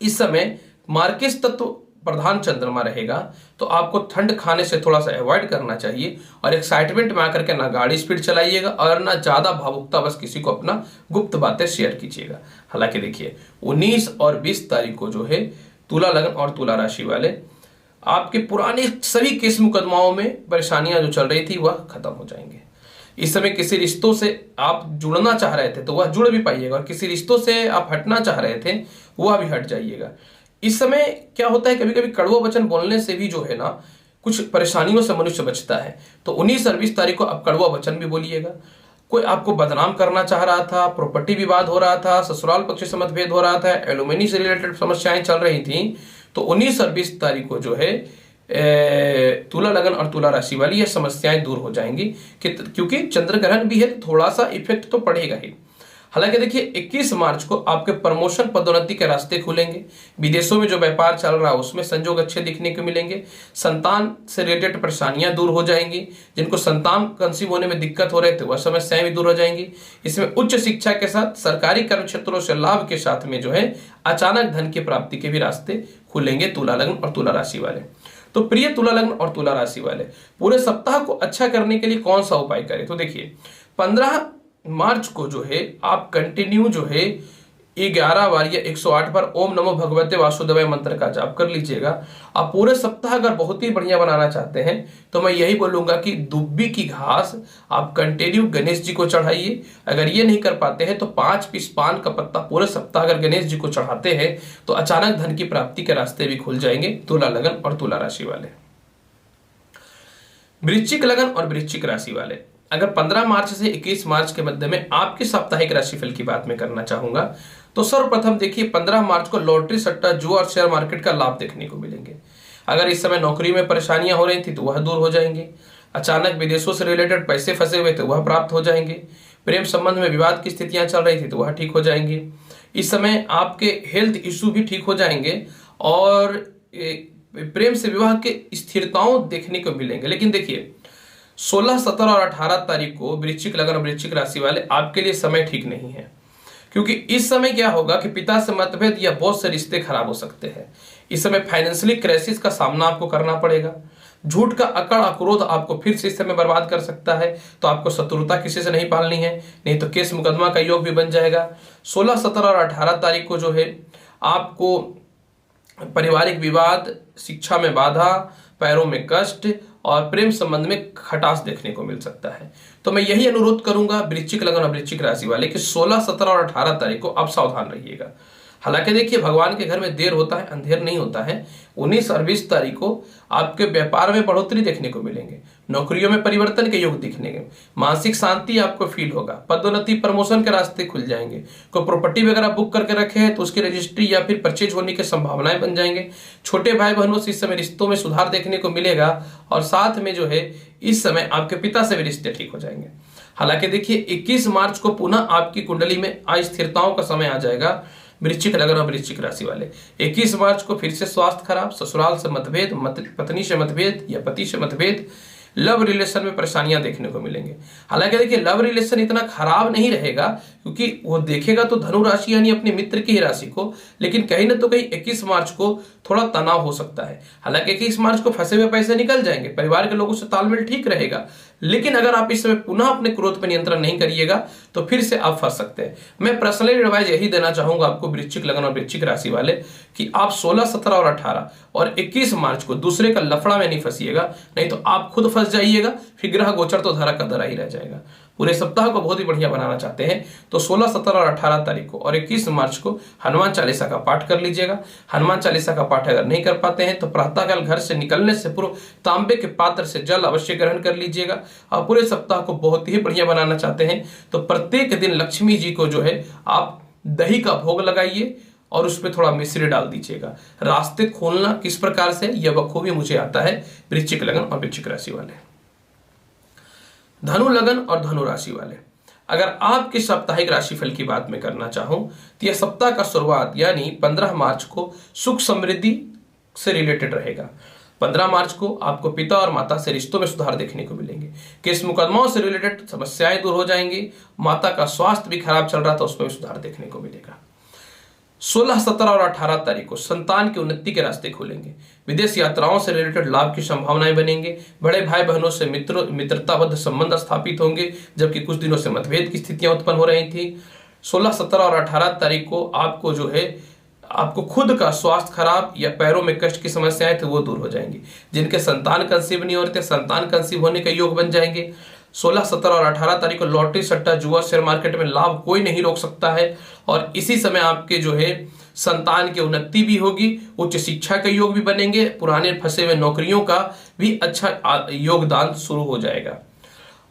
इस समय मार्केज तत्व प्रधान चंद्रमा रहेगा तो आपको ठंड खाने से थोड़ा सा अवॉइड करना चाहिए और एक्साइटमेंट में आकर के ना गाड़ी स्पीड चलाइएगा और ना ज्यादा भावुकता बस किसी को अपना गुप्त बातें शेयर कीजिएगा। हालांकि देखिए 19 और 20 तारीख को जो है तुला लगन और तुला राशि वाले आपके पुराने सभी केस मुकदमाओं में परेशानियां जो चल रही थी वह खत्म हो जाएंगे। इस समय किसी रिश्तों से आप जुड़ना चाह रहे थे तो वह जुड़ भी पाइएगा और किसी रिश्तों से आप हटना चाह रहे थे वह भी हट जाइएगा। इस समय क्या होता है, कभी कभी कड़वा वचन बोलने से भी जो है ना कुछ परेशानियों से मनुष्य बचता है। तो 19 और 20 तारीख को आप कड़वा वचन भी बोलिएगा। कोई आपको बदनाम करना चाह रहा था, प्रॉपर्टी विवाद हो रहा था, ससुराल पक्ष से मतभेद हो रहा था, एलुमिनी से रिलेटेड समस्याएं चल रही थी, तो 19 और 20 तारीख को जो है तुला लगन और तुला राशि वाली ये समस्याएं दूर हो जाएंगी क्योंकि चंद्र ग्रहण भी है तो थोड़ा सा इफेक्ट तो पड़ेगा ही। हालांकि देखिए 21 मार्च को आपके प्रमोशन पदोन्नति के रास्ते खुलेंगे। विदेशों में जो व्यापार चल रहा है उसमें संजोग अच्छे दिखने को मिलेंगे। संतान से रिलेटेड परेशानियां दूर हो जाएंगी। जिनको संतान कंसीव होने में दिक्कत हो रहे थे वह समस्याएं भी दूर हो जाएंगी। इसमें उच्च शिक्षा के साथ सरकारी कर्म क्षेत्रों से लाभ के साथ में जो है अचानक धन की प्राप्ति के भी रास्ते खुलेंगे तुला लग्न और तुला राशि वाले। तो प्रिय तुला लग्न और तुला राशि वाले, पूरे सप्ताह को अच्छा करने के लिए कौन सा उपाय करें? तो देखिए 15 मार्च को जो है आप कंटिन्यू जो है 11 बार या 108 बार ओम नमो भगवते वासुदेवाय मंत्र का जाप कर लीजिएगा। आप पूरे सप्ताह अगर बहुत ही बढ़िया बनाना चाहते हैं तो मैं यही बोलूंगा कि दुब्बी की घास आप कंटिन्यू गणेश जी को चढ़ाइए। अगर ये नहीं कर पाते हैं तो 5 पीस पान का पत्ता पूरे सप्ताह अगर गणेश जी को चढ़ाते हैं तो अचानक धन की प्राप्ति के रास्ते भी खुल जाएंगे तुला लगन और तुला राशि वाले। वृश्चिक लगन और वृश्चिक राशि वाले, अगर 15 मार्च से 21 मार्च के मध्य में आपकी साप्ताहिक राशिफल की बात मैं करना चाहूंगा तो सर्वप्रथम देखिए 15 मार्च को लॉटरी, सट्टा, जुआ और शेयर मार्केट का लाभ देखने को मिलेंगे। अगर इस समय नौकरी में परेशानियां हो रही थी तो वह दूर हो जाएंगे। अचानक विदेशों से रिलेटेड पैसे फंसे हुए थे वह प्राप्त हो जाएंगे। प्रेम संबंध में विवाद की स्थितियां चल रही थी तो वह ठीक हो जाएंगी। इस समय आपके हेल्थ इश्यू भी ठीक हो जाएंगे और प्रेम से विवाह के स्थिरताओं देखने को मिलेंगे। लेकिन देखिए 16, 17 और 18 तारीख को वृश्चिक लगन और वृश्चिक राशि वाले आपके लिए समय ठीक नहीं है, क्योंकि इस समय क्या होगा कि पिता से मतभेद या बहुत से रिश्ते खराब हो सकते हैं। इस समय फाइनेंशियली क्राइसिस का सामना आपको करना पड़ेगा। झूठ का अकड़ अक्रोध आपको फिर से इस समय बर्बाद कर सकता है, तो आपको शत्रुता किसी से नहीं पालनी है, नहीं तो केस मुकदमा का योग भी बन जाएगा। 16, 17 और 18 तारीख को जो है आपको पारिवारिक विवाद, शिक्षा में बाधा, पैरों में कष्ट और प्रेम संबंध में खटास देखने को मिल सकता है। तो मैं यही अनुरोध करूंगा वृश्चिक लगन और वृश्चिक राशि वाले कि 16, 17 और 18 तारीख को आप सावधान रहिएगा। हालांकि देखिए भगवान के घर में देर होता है अंधेर नहीं होता है। 19 और 20 तारीख को आपके व्यापार में बढ़ोतरी देखने को मिलेंगे, नौकरियों में परिवर्तन के योग दिखने के, मानसिक शांति आपको फील होगा, पदोन्नति प्रमोशन के रास्ते खुल जाएंगे। कोई प्रॉपर्टी वगैरह बुक करके रखे हैं तो उसकी रजिस्ट्री या फिर परचेज होने की संभावनाएं बन जाएंगे। छोटे भाई बहनों से इस समय रिश्तों में सुधार देखने को मिलेगा और साथ में जो है इस समय आपके पिता से भी रिश्ते ठीक हो जाएंगे। हालांकि देखिए 21 मार्च को पुनः आपकी कुंडली में अस्थिरताओं का समय आ जाएगा। वृश्चिक लग्न और वृश्चिक राशि वाले 21 मार्च को फिर से स्वास्थ्य खराब, ससुराल से मतभेद, पत्नी से मतभेद या पति से मतभेद, लव रिलेशन में परेशानियां देखने को मिलेंगे। हालांकि देखिए लव रिलेशन इतना खराब नहीं रहेगा क्योंकि वो देखेगा तो धनु राशि यानी अपने मित्र की ही राशि को, लेकिन कहीं ना तो कहीं 21 मार्च को थोड़ा तनाव हो सकता है। हालांकि 21 मार्च को फंसे हुए पैसे निकल जाएंगे, परिवार के लोगों से तालमेल ठीक रहेगा, लेकिन अगर आप इस समय पुनः अपने क्रोध पर नियंत्रण नहीं करिएगा तो फिर से आप फंस सकते हैं। मैं पर्सनली एडवाइस यही देना चाहूंगा आपको वृश्चिक लग्न और वृश्चिक राशि वाले कि आप 16, 17 और 18 और 21 मार्च को दूसरे का लफड़ा में नहीं फंसिएगा, नहीं तो आप खुद फंस जाइएगा, फिर ग्रह गोचर तो धरा का धरा ही रह जाएगा। पूरे सप्ताह को बहुत ही बढ़िया बनाना चाहते हैं तो 16, 17 और 18 तारीख को और 21 मार्च को हनुमान चालीसा का पाठ कर लीजिएगा। हनुमान चालीसा का पाठ अगर नहीं कर पाते हैं तो प्रातःकाल घर से निकलने से पूर्व तांबे के पात्र से जल अवश्य ग्रहण कर लीजिएगा। और पूरे सप्ताह को बहुत ही बढ़िया बनाना चाहते हैं तो प्रत्येक दिन लक्ष्मी जी को जो है आप दही का भोग लगाइए और उस पर थोड़ा मिश्री डाल दीजिएगा। रास्ते खोलना किस प्रकार से यह बखूबी मुझे आता है वृश्चिक लग्न और वृश्चिक राशि वाले। धनु लग्न और धनु राशि वाले अगर आपके साप्ताहिक राशिफल की बात मैं करना चाहूं तो यह सप्ताह का शुरुआत यानी 15 मार्च को सुख समृद्धि से रिलेटेड रहेगा। 15 मार्च को आपको पिता और माता से रिश्तों में सुधार देखने को मिलेंगे। केस मुकदमाओं से रिलेटेड समस्याएं दूर हो जाएंगी। माता का स्वास्थ्य भी खराब चल रहा था उसमें भी सुधार देखने को मिलेगा। 16, 17 और 18 तारीख को संतान की उन्नति के रास्ते खुलेंगे। विदेश यात्राओं से रिलेटेड लाभ की संभावनाएं बनेंगे। बड़े भाई बहनों से मित्रताबद्ध संबंध स्थापित होंगे, जबकि कुछ दिनों से मतभेद की स्थितियां उत्पन्न हो रही थी। 16, 17 और 18 तारीख को आपको जो है आपको खुद का स्वास्थ्य खराब या पैरों में कष्ट की समस्याएं थी वो दूर हो जाएंगी। जिनके संतान कंसीव नहीं हो रहे थे संतान कंसीव होने के योग बन जाएंगे। 16, 17 और 18 तारीख को लॉटरी, सट्टा, जुआ, शेयर मार्केट में लाभ कोई नहीं रोक सकता है। और इसी समय आपके जो है संतान की उन्नति भी होगी, उच्च शिक्षा के योग भी बनेंगे, पुराने फंसे हुए नौकरियों का भी अच्छा योगदान शुरू हो जाएगा।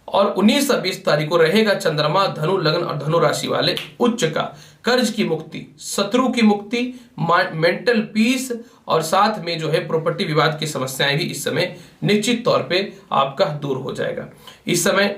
और 19 और 20 तारीख को रहेगा चंद्रमा धनु लग्न और धनु राशि वाले उच्च का, कर्ज की मुक्ति, शत्रु की मुक्ति, मेंटल पीस और साथ में जो है प्रॉपर्टी विवाद की समस्याएं भी इस समय निश्चित तौर पे आपका दूर हो जाएगा। इस समय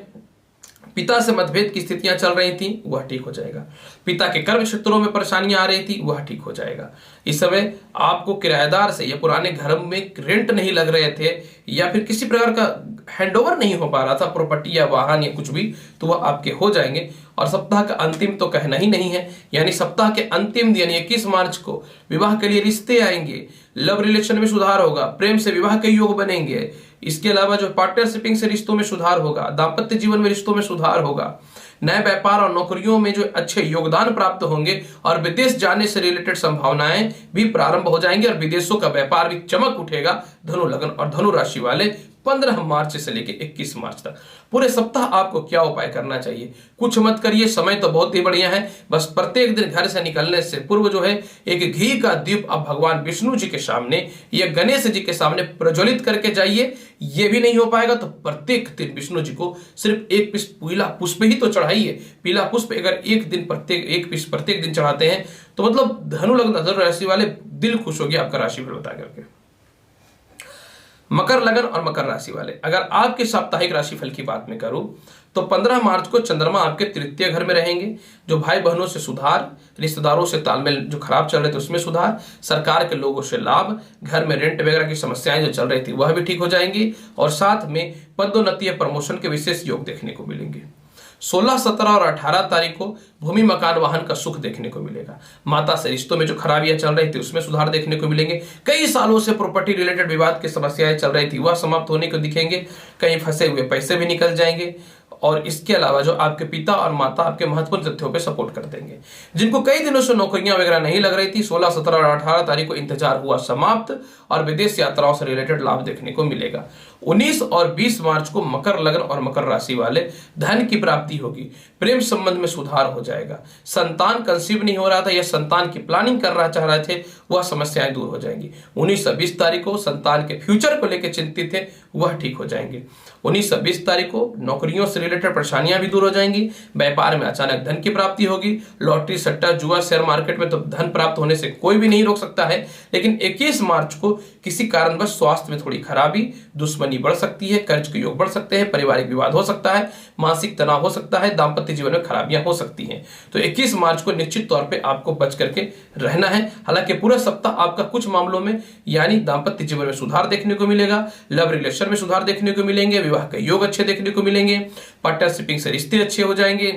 पिता से मतभेद की स्थितियां चल रही थी वह ठीक हो जाएगा। पिता के कर्म क्षेत्रों में परेशानियां आ रही थी वह ठीक हो जाएगा। इस समय आपको किराएदार से या पुराने घर में रेंट नहीं लग रहे थे या फिर किसी प्रकार का हैंडओवर नहीं हो पा रहा था प्रॉपर्टी या वाहन या कुछ भी, तो वह आपके हो जाएंगे। और सप्ताह का अंतिम तो कहना ही नहीं है, यानी सप्ताह के अंतिम दिन 21 मार्च को विवाह के लिए रिश्ते आएंगे, लव रिलेशन में सुधार होगा, प्रेम से विवाह के योग बनेंगे। इसके अलावा जो पार्टनरशिपिंग से रिश्तों में सुधार होगा, दाम्पत्य जीवन में रिश्तों में सुधार होगा, नए व्यापार और नौकरियों में जो अच्छे योगदान प्राप्त होंगे और विदेश जाने से रिलेटेड संभावनाएं भी प्रारंभ हो जाएंगी और विदेशों का व्यापार भी चमक उठेगा। धनु लग्न और धनु राशि वाले 15 मार्च से लेकर 21 मार्च तक पूरे सप्ताह आपको क्या उपाय करना चाहिए? कुछ मत करिए, समय तो बहुत ही बढ़िया है। बस प्रत्येक दिन घर से निकलने से पूर्व जो है एक घी का दीप आप भगवान विष्णु जी के सामने या गणेश जी के सामने प्रज्वलित करके जाइए। ये भी नहीं हो पाएगा तो प्रत्येक दिन विष्णु जी को सिर्फ एक पीस पीला पुष्प ही तो चढ़ाइए। पीला पुष्प अगर एक पीस प्रत्येक दिन चढ़ाते हैं तो मतलब धनु लग्न धनु राशि वाले दिल खुश हो गया आपका राशिफल बता करके। मकर लग्न और मकर राशि वाले अगर आपके साप्ताहिक राशिफल की बात में करूं तो 15 मार्च को चंद्रमा आपके तृतीय घर में रहेंगे। जो भाई बहनों से सुधार, रिश्तेदारों से तालमेल जो खराब चल रहे थे उसमें सुधार, सरकार के लोगों से लाभ, घर में रेंट वगैरह की समस्याएं जो चल रही थी वह भी ठीक हो जाएंगी और साथ में पदोन्नति या प्रमोशन के विशेष योग देखने को मिलेंगे। 16, 17 और 18 तारीख को भूमि मकान वाहन का सुख देखने को मिलेगा। माता से रिश्तों में जो खराबियां चल रही थी उसमें सुधार देखने को मिलेंगे। कई सालों से प्रॉपर्टी रिलेटेड विवाद की समस्याएं चल रही थी वह समाप्त होने को दिखेंगे। कहीं फंसे हुए पैसे भी निकल जाएंगे और इसके अलावा जो आपके पिता और माता आपके महत्वपूर्ण तथ्यों पे सपोर्ट कर देंगे। जिनको कई दिनों से नौकरियां वगैरह नहीं लग रही थी, 16, 17 और 18 तारीख को इंतजार हुआ समाप्त और विदेश यात्राओं से रिलेटेड लाभ देखने को मिलेगा। 19 और 20 मार्च को मकर लग्न और मकर राशि वाले धन की प्राप्ति होगी, प्रेम संबंध में सुधार हो जाएगा। संतान कंसीव नहीं हो रहा था या संतान की प्लानिंग चाह रहे थे, वह समस्याएं दूर हो जाएंगी। 19 और 20 तारीख को संतान के फ्यूचर को लेकर चिंतित थे, वह ठीक हो जाएंगे। 19 और 20 तारीख को नौकरियों से रिलेटेड परेशानियां भी दूर हो जाएंगी। व्यापार में अचानक धन की प्राप्ति होगी। लॉटरी, सट्टा, जुआ, शेयर मार्केट में तो धन प्राप्त होने से कोई भी नहीं रोक सकता है, लेकिन 21 मार्च को किसी कारणवश स्वास्थ्य में थोड़ी खराबी, दुश्मनी बढ़ सकती है, कर्ज के योग बढ़ सकते हैं, पारिवारिक विवाद हो सकता है, मानसिक तनाव हो सकता है, दाम्पत्य जीवन में खराबियां हो सकती हैं। तो 21 मार्च को निश्चित तौर पे आपको बच करके रहना है। हालांकि पूरा सप्ताह आपका कुछ मामलों में यानी दाम्पत्य जीवन में सुधार देखने को मिलेगा, लव रिलेशन में सुधार देखने को मिलेंगे, विवाह के योग अच्छे देखने को मिलेंगे, पार्टनरशिपिंग से रिश्ते अच्छे हो जाएंगे,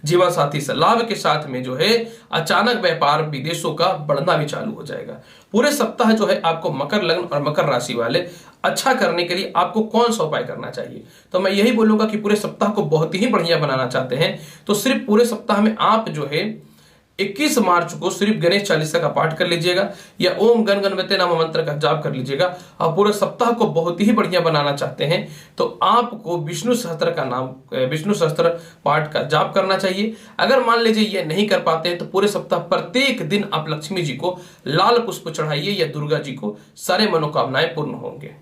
जीवन साथी से लाभ के साथ में जो है अचानक व्यापार विदेशों का बढ़ना भी चालू हो जाएगा। पूरे सप्ताह जो है आपको मकर लग्न और मकर राशि वाले अच्छा करने के लिए आपको कौन सा उपाय करना चाहिए? तो मैं यही बोलूंगा कि पूरे सप्ताह को बहुत ही बढ़िया बनाना चाहते हैं तो सिर्फ पूरे सप्ताह में आप जो है 21 मार्च को सिर्फ गणेश चालीसा का पाठ कर लीजिएगा या ओम गण गणपति नाम मंत्र का जाप कर लीजिएगा। और पूरे सप्ताह को बहुत ही बढ़िया बनाना चाहते हैं तो आपको विष्णु सहस्त्र पाठ का जाप करना चाहिए। अगर मान लीजिए ये नहीं कर पाते हैं तो पूरे सप्ताह प्रत्येक दिन आप लक्ष्मी जी को लाल पुष्प चढ़ाइए या दुर्गा जी को, सारे मनोकामनाएं पूर्ण होंगे।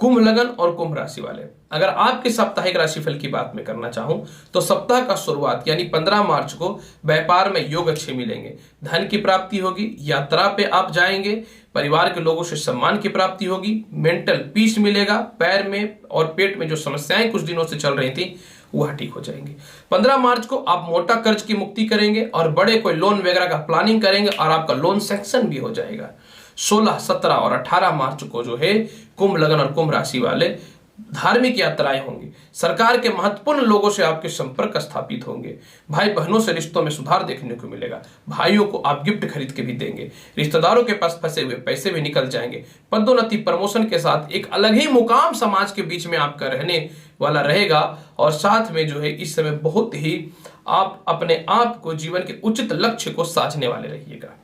कुंभ लगन और कुंभ राशि वाले, अगर आपके साप्ताहिक राशिफल की बात मैं करना चाहूं तो सप्ताह का शुरुआत यानी 15 मार्च को व्यापार में योग अच्छे मिलेंगे, धन की प्राप्ति होगी, यात्रा पे आप जाएंगे, परिवार के लोगों से सम्मान की प्राप्ति होगी, मेंटल पीस मिलेगा, पैर में और पेट में जो समस्याएं कुछ दिनों से चल रही थी वह ठीक हो जाएंगी। 15 मार्च को आप मोटा कर्ज की मुक्ति करेंगे और बड़े कोई लोन वगैरह का प्लानिंग करेंगे और आपका लोन सैंक्शन भी हो जाएगा। 16, 17 और 18 मार्च को जो है कुंभ लगन और कुंभ राशि वाले धार्मिक यात्राएं होंगी, सरकार के महत्वपूर्ण लोगों से आपके संपर्क स्थापित होंगे, भाई बहनों से रिश्तों में सुधार देखने को मिलेगा, भाइयों को आप गिफ्ट खरीद के भी देंगे, रिश्तेदारों के पास फंसे हुए पैसे भी निकल जाएंगे, पदोन्नति प्रमोशन के साथ एक अलग ही मुकाम समाज के बीच में आपका रहने वाला रहेगा और साथ में जो है इस समय बहुत ही आप अपने आप को जीवन के उचित लक्ष्य को साधने वाले रहिएगा।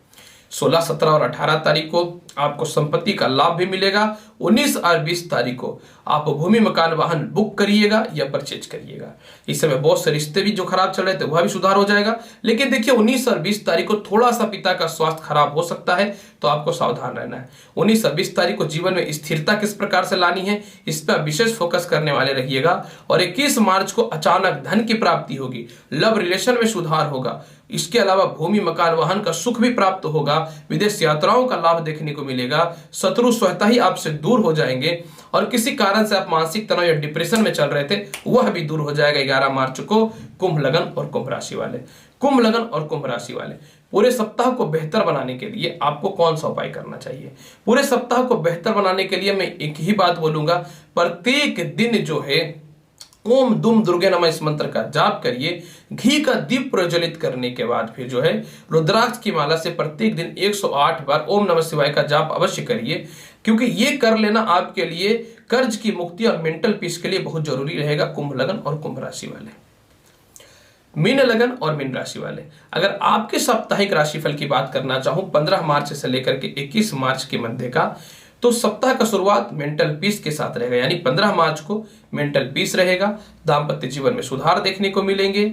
16, 17 और 18 तारीख को आपको संपत्ति का लाभ भी मिलेगा। 19 और 20 तारीख को आप भूमि, मकान, वाहन बुक करिएगा या परचेज करिएगा। इस समय बहुत से रिश्ते भी जो खराब चल रहे थे वह भी सुधार हो जाएगा। लेकिन देखिए 19 और 20 तारीख को थोड़ा सा पिता का स्वास्थ्य खराब हो सकता है तो आपको सावधान रहना है। 19 और 20 तारीख को जीवन में स्थिरता किस प्रकार से लानी है इस पर विशेष फोकस करने वाले रहिएगा। और 21 मार्च को अचानक धन की प्राप्ति होगी, लव रिलेशन में सुधार होगा, इसके अलावा भूमि, मकान, वाहन का सुख भी प्राप्त होगा, विदेश यात्राओं का लाभ देखने को मिलेगा, शत्रु स्वतः ही आपसे दूर हो जाएंगे और किसी कारण से आप मानसिक तनाव या डिप्रेशन में चल रहे थे वह भी दूर हो जाएगा। 11 मार्च को कुंभ लगन और कुंभ राशि वाले, कुंभ लगन और कुंभ राशि वाले पूरे सप्ताह को बेहतर बनाने के लिए आपको कौन सा उपाय करना चाहिए? पूरे सप्ताह को बेहतर बनाने के लिए मैं एक ही बात बोलूंगा, प्रत्येक दिन जो है ओम दुम दुर्गे नमः इस मंत्र का जाप करिए। घी का दीप प्रज्वलित करने के बाद फिर जो है रुद्राक्ष की माला से प्रत्येक दिन 108 बार ओम नमः शिवाय का जाप अवश्य करिए, क्योंकि ये कर लेना आपके लिए कर्ज की मुक्ति और मेंटल पीस के लिए बहुत जरूरी रहेगा। कुंभ लगन और कुंभ राशि वाले, मीन लगन और मीन राशि वाले, अगर आपके साप्ताहिक राशिफल की बात करना चाहूं 15 मार्च से लेकर के 21 मार्च के मध्य का, तो सप्ताह का शुरुआत मेंटल पीस के साथ रहेगा, यानी 15 मार्च को मेंटल पीस रहेगा, दाम्पत्य जीवन में सुधार देखने को मिलेंगे,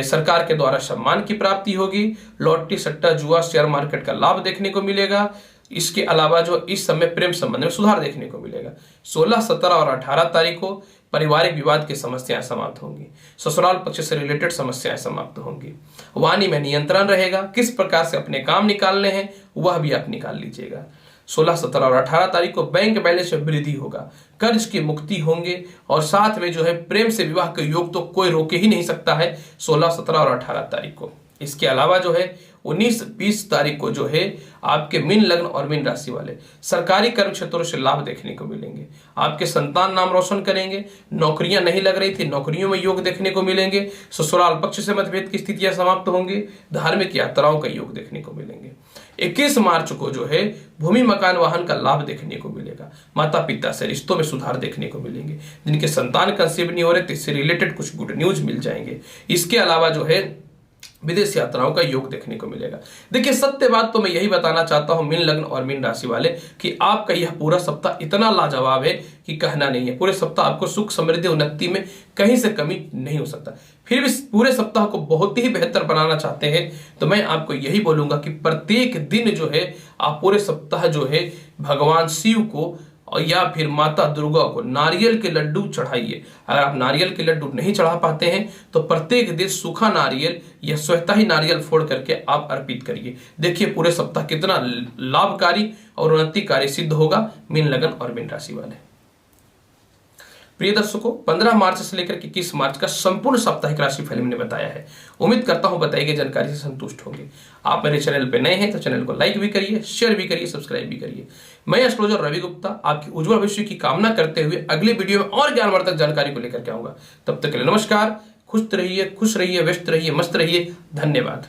सरकार के द्वारा सम्मान की प्राप्ति होगी, लॉटरी, सट्टा, जुआ, शेयर मार्केट का लाभ देखने को मिलेगा। इसके अलावा जो इस समय प्रेम संबंध में सुधार देखने को मिलेगा। 16, 17 और 18 तारीख को पारिवारिक विवाद की समस्याएं समाप्त होंगी, ससुराल पक्ष से रिलेटेड समस्याएं समाप्त होंगी, वाणी में नियंत्रण रहेगा, किस प्रकार से अपने काम निकालने हैं वह भी आप निकाल लीजिएगा। 16, 17 और 18 तारीख को बैंक बैलेंस में वृद्धि होगा, कर्ज की मुक्ति होंगे और साथ में जो है प्रेम से विवाह के योग तो कोई रोके ही नहीं सकता है 16, 17 और 18 तारीख को। इसके अलावा जो है 19-20 तारीख को जो है आपके मीन लग्न और मीन राशि वाले सरकारी कर्म क्षेत्रों से लाभ देखने को मिलेंगे। आपके संतान नाम रोशन करेंगे, नौकरियां नहीं लग रही थी, नौकरियों में योग देखने को मिलेंगे, ससुराल पक्ष से मतभेद की स्थितियां समाप्त होंगी, धार्मिक यात्राओं का योग देखने को मिलेंगे। 21 मार्च को जो है भूमि मकान वाहन का लाभ देखने को मिलेगा। माता पिता से रिश्तों में सुधार देखने को मिलेंगे। जिनके संतान कंसीव नहीं हो रहे, इससे रिलेटेड कुछ गुड न्यूज मिल जाएंगे। इसके अलावा जो है विदेश यात्राओं का योग देखने को मिलेगा। देखिए, सत्य बात तो मैं यही बताना चाहता हूं मीन लग्न और मीन राशि वाले कि आपका यह पूरा सप्ताह इतना लाजवाब है कि कहना नहीं है। पूरे सप्ताह आपको सुख समृद्धि उन्नति में कहीं से कमी नहीं हो सकता। फिर भी पूरे सप्ताह को बहुत ही बेहतर बनाना चाहते हैं तो मैं आपको यही बोलूंगा कि प्रत्येक दिन जो है आप पूरे सप्ताह जो है भगवान शिव को और या फिर माता दुर्गा को नारियल के लड्डू चढ़ाइए। अगर आप नारियल के लड्डू नहीं चढ़ा पाते हैं तो प्रत्येक दिन सूखा नारियल या स्वतः ही नारियल फोड़ करके आप अर्पित करिए। देखिए पूरे सप्ताह कितना लाभकारी और उन्नतिकारी सिद्ध होगा मीन लगन और मीन राशि वाले। प्रिय दर्शकों, 15 मार्च से लेकर 21 मार्च का संपूर्ण साप्ताहिक राशिफल मैंने बताया है। उम्मीद करता हूं बताई गई जानकारी से संतुष्ट होंगे। आप मेरे चैनल पे नए हैं तो चैनल को लाइक भी करिए, शेयर भी करिए, सब्सक्राइब भी करिए। मैं एस्ट्रोलॉजर रवि गुप्ता आपकी उज्जवल भविष्य की कामना करते हुए अगली वीडियो में और ज्ञानवर्धक जानकारी को लेकर के आऊंगा। तब तक के लिए नमस्कार। खुश रहिए, व्यस्त रहिए, मस्त रहिए। धन्यवाद।